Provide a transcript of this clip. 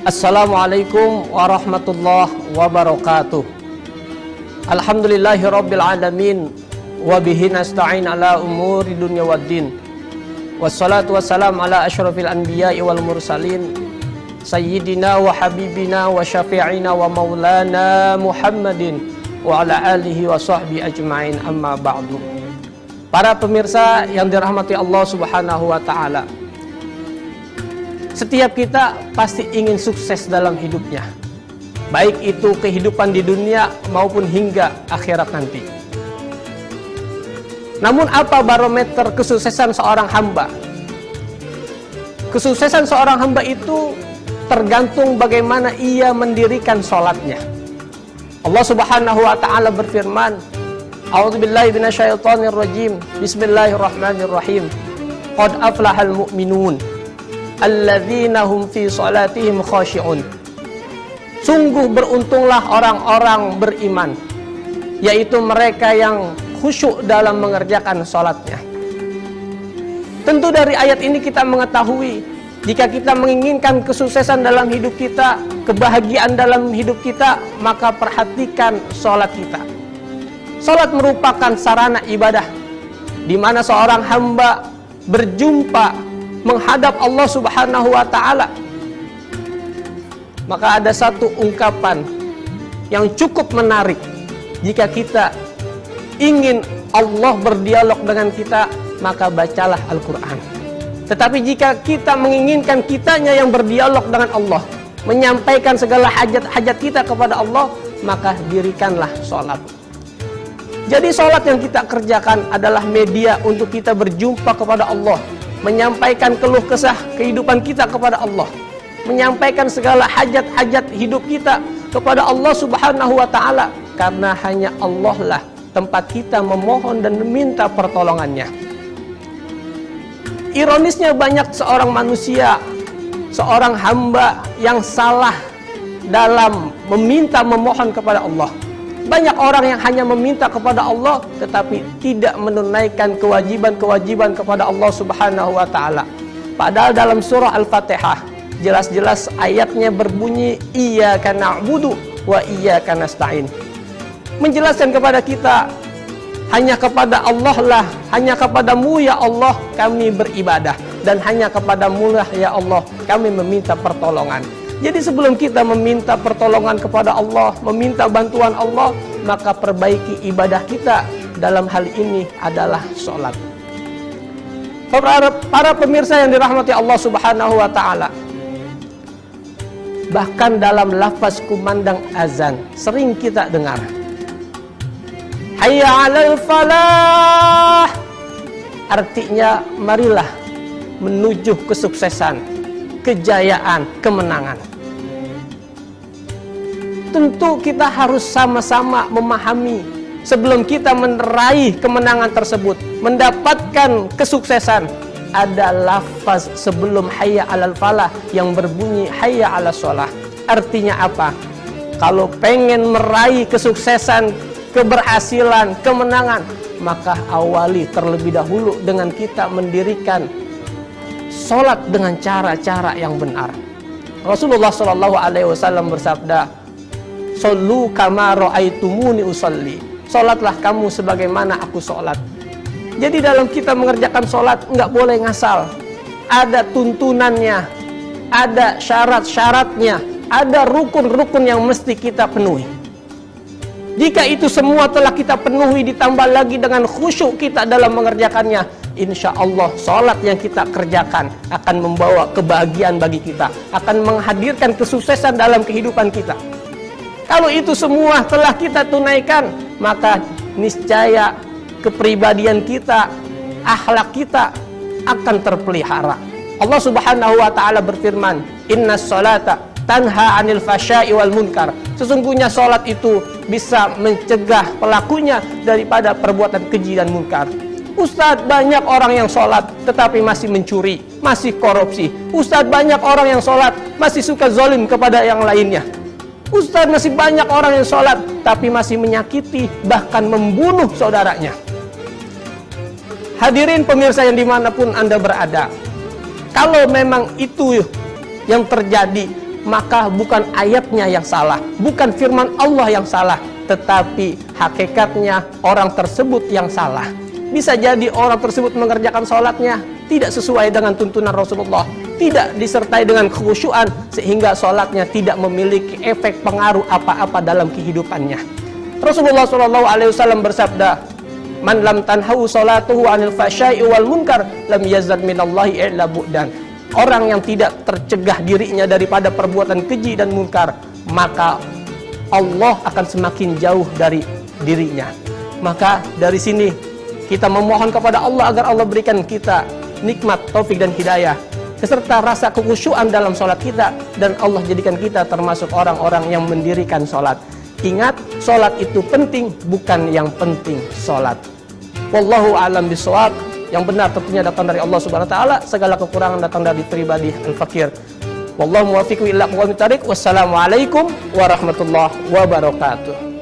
Assalamualaikum warahmatullahi wabarakatuh. Alhamdulillahirabbil alamin wa bihi nasta'in ala umuri dunya waddin. Wassalatu wassalamu ala asyrafil anbiya'i wal mursalin sayyidina wa habibina wa syafi'ina wa maulana Muhammadin wa ala alihi wa sahbihi ajma'in, amma ba'du. Para pemirsa yang dirahmati Allah Subhanahu wa taala, setiap kita pasti ingin sukses dalam hidupnya, baik itu kehidupan di dunia maupun hingga akhirat nanti. Namun apa barometer kesuksesan seorang hamba? Kesuksesan seorang hamba itu tergantung bagaimana ia mendirikan sholatnya. Allah Subhanahu wa ta'ala berfirman, A'udzubillahi minasyaitonirrajim, Bismillahirrahmanirrahim. Qad aflahal mu'minun alladzina hum fi salatihim khashi'un. Sungguh beruntunglah orang-orang beriman, yaitu mereka yang khusyuk dalam mengerjakan salatnya. Tentu dari ayat ini kita mengetahui, jika kita menginginkan kesuksesan dalam hidup kita, kebahagiaan dalam hidup kita, maka perhatikan salat kita. Salat merupakan sarana ibadah di mana seorang hamba berjumpa menghadap Allah Subhanahu wa ta'ala. Maka ada satu ungkapan yang cukup menarik. Jika kita ingin Allah berdialog dengan kita, maka bacalah Al-Quran. Tetapi jika kita menginginkan kitanya yang berdialog dengan Allah, menyampaikan segala hajat-hajat kita kepada Allah, maka dirikanlah sholat. Jadi sholat yang kita kerjakan adalah media untuk kita berjumpa kepada Allah, menyampaikan keluh kesah kehidupan kita kepada Allah, menyampaikan segala hajat-hajat hidup kita kepada Allah Subhanahu wa ta'ala, karena hanya Allah lah tempat kita memohon dan meminta pertolongannya. Ironisnya, banyak seorang manusia, seorang hamba yang salah dalam meminta memohon kepada Allah. Banyak orang yang hanya meminta kepada Allah tetapi tidak menunaikan kewajiban-kewajiban kepada Allah Subhanahu wa ta'ala. Padahal dalam surah Al-Fatihah jelas-jelas ayatnya berbunyi iyyaka na'budu wa iyyaka nasta'in. Menjelaskan kepada kita, hanya kepada Allah lah, hanya kepadamu ya Allah kami beribadah, dan hanya kepadamu lah ya Allah kami meminta pertolongan. Jadi sebelum kita meminta pertolongan kepada Allah, meminta bantuan Allah, maka perbaiki ibadah kita. Dalam hal ini adalah sholat. Para pemirsa yang dirahmati Allah Subhanahu wa ta'ala, bahkan dalam lafaz kumandang azan sering kita dengar, hayya 'alal falah, artinya marilah menuju kesuksesan, kejayaan, kemenangan. Tentu kita harus sama-sama memahami, sebelum kita meraih kemenangan tersebut, mendapatkan kesuksesan, ada lafaz sebelum hayya 'alal falah yang berbunyi hayya 'alas shalah. Artinya apa? Kalau pengen meraih kesuksesan, keberhasilan, kemenangan, maka awali terlebih dahulu dengan kita mendirikan sholat dengan cara-cara yang benar. Rasulullah Shallallahu Alaihi Wasallam bersabda, "Shollu kama ra'aitumuni usolli." Sholatlah kamu sebagaimana aku sholat. Jadi dalam kita mengerjakan sholat nggak boleh ngasal. Ada tuntunannya, ada syarat-syaratnya, ada rukun-rukun yang mesti kita penuhi. Jika itu semua telah kita penuhi, ditambah lagi dengan khusyuk kita dalam mengerjakannya, insya Allah sholat yang kita kerjakan akan membawa kebahagiaan bagi kita, akan menghadirkan kesuksesan dalam kehidupan kita. Kalau itu semua telah kita tunaikan, maka niscaya kepribadian kita, akhlak kita akan terpelihara. Allah Subhanahu wa ta'ala berfirman, innas sholata tanha 'anil fasya'i wal munkar. Sesungguhnya sholat itu bisa mencegah pelakunya daripada perbuatan keji dan munkar. Ustadz, banyak orang yang sholat tetapi masih mencuri, masih korupsi. Ustadz, banyak orang yang sholat masih suka zalim kepada yang lainnya. Ustadz, masih banyak orang yang sholat tapi masih menyakiti, bahkan membunuh saudaranya. Hadirin pemirsa yang dimanapun Anda berada, kalau memang itu yang terjadi, maka bukan ayatnya yang salah, bukan firman Allah yang salah, tetapi hakikatnya orang tersebut yang salah. Bisa jadi orang tersebut mengerjakan sholatnya tidak sesuai dengan tuntunan Rasulullah, tidak disertai dengan kekhusyuan, sehingga sholatnya tidak memiliki efek pengaruh apa-apa dalam kehidupannya. Rasulullah SAW bersabda, "Man lam tanhahu sholatuhu anil fahsya'i wal munkar, lam yazad minallahi illa bu'dan." Orang yang tidak tercegah dirinya daripada perbuatan keji dan munkar, maka Allah akan semakin jauh dari dirinya. Maka dari sini kita memohon kepada Allah agar Allah berikan kita nikmat, taufik dan hidayah, beserta rasa kekhusyuan dalam sholat kita, dan Allah jadikan kita termasuk orang-orang yang mendirikan sholat. Ingat, sholat itu penting, bukan yang penting sholat. Wallahu a'lam bishawab. Yang benar tentunya datang dari Allah Subhanahu wa taala, segala kekurangan datang dari pribadi al-fakir. Wallahu muwaffiq ila aqwamit thariq. Wassalamualaikum warahmatullahi wabarakatuh.